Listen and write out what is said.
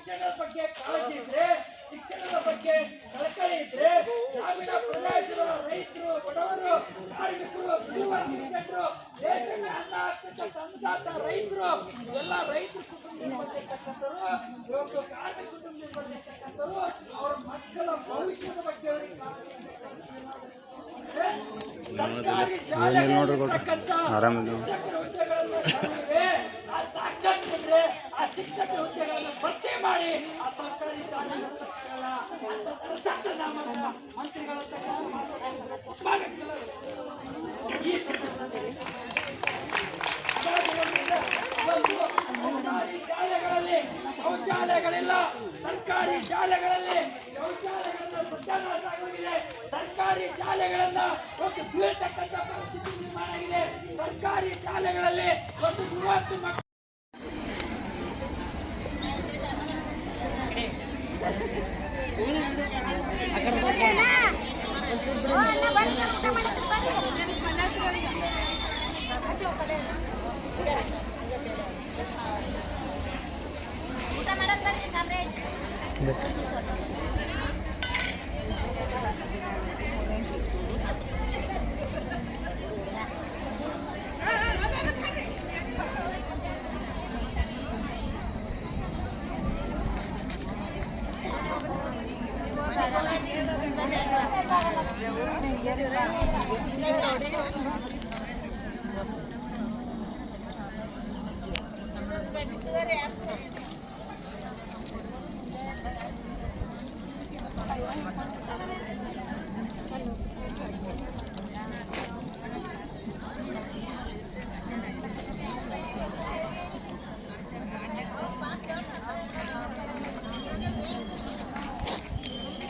ಶಿಕ್ಷಣದ ಬಗ್ಗೆ ಕಾಳಜಿ ಇದ್ರೆ, ಶಿಕ್ಷಣದ ಬಗ್ಗೆ ಕಳಕಳಿ ಇದ್ರೆ, ಗ್ರಾಮೀಣ ಪ್ರದೇಶದ ರೈತರು, ಬಡವರು, ಕಾರ್ಮಿಕರು, ದುಡಿಯುವ ಜನರು, ದೇಶಕ್ಕೆ ಅನ್ನ ಹಾಕ್ತಕ್ಕಂಥ ಅನ್ನದಾತ ರೈತರು, ಎಲ್ಲ ರೈತರ ಕುಟುಂಬದಲ್ಲಿ ಬರ್ತಕ್ಕಂಥವ್ರು, ಇವತ್ತು ಕಾರ್ಮಿಕ ಕುಟುಂಬದಲ್ಲಿ ಬರ್ತಕ್ಕಂಥವ್ರು, ಅವರ ಮಕ್ಕಳ ಭವಿಷ್ಯದ ಬಗ್ಗೆ ಅವರಿಗೆ ಸರ್ಕಾರಿ ಶಾಲೆಗಳಿರ್ತಕ್ಕಂಥ ಶಿಕ್ಷಕರ ಹುದ್ದೆಗಳನ್ನು ಆ ತಾಕತ್ ಬಂದ್ರೆ ಆ ಶಿಕ್ಷಕರ ಹುದ್ದೆಗಳನ್ನು ಭರ್ತಿ ಮಾಡಿ ಆ ಸರ್ಕಾರಿ ಶಾಲೆಗಳ ಮಂತ್ರಿಗಳ ಈ ಸಂದರ್ಭದಲ್ಲಿ ಸರ್ಕಾರಿ ಶಾಲೆಗಳಲ್ಲಿ ಶೌಚಾಲಯಗಳಿಲ್ಲ, ಸರ್ಕಾರಿ ಶಾಲೆಗಳಲ್ಲಿ ಶೌಚಾಲಯಗಳನ್ನ ಸತ್ಯಾನಾಶ ಆಗೋಗಿದೆ, ಸರ್ಕಾರಿ ಶಾಲೆಗಳನ್ನ ಒಂದು ಬೀಳ್ತಕ್ಕಂಥ ಪರಿಸ್ಥಿತಿ ನಿರ್ಮಾಣ ಆಗಿದೆ. ಸರ್ಕಾರಿ ಶಾಲೆಗಳಲ್ಲಿ ಒಂದು 30 ಮಕ್ಕಳು ಊಟ ಮಾಡಕ್ಕೆ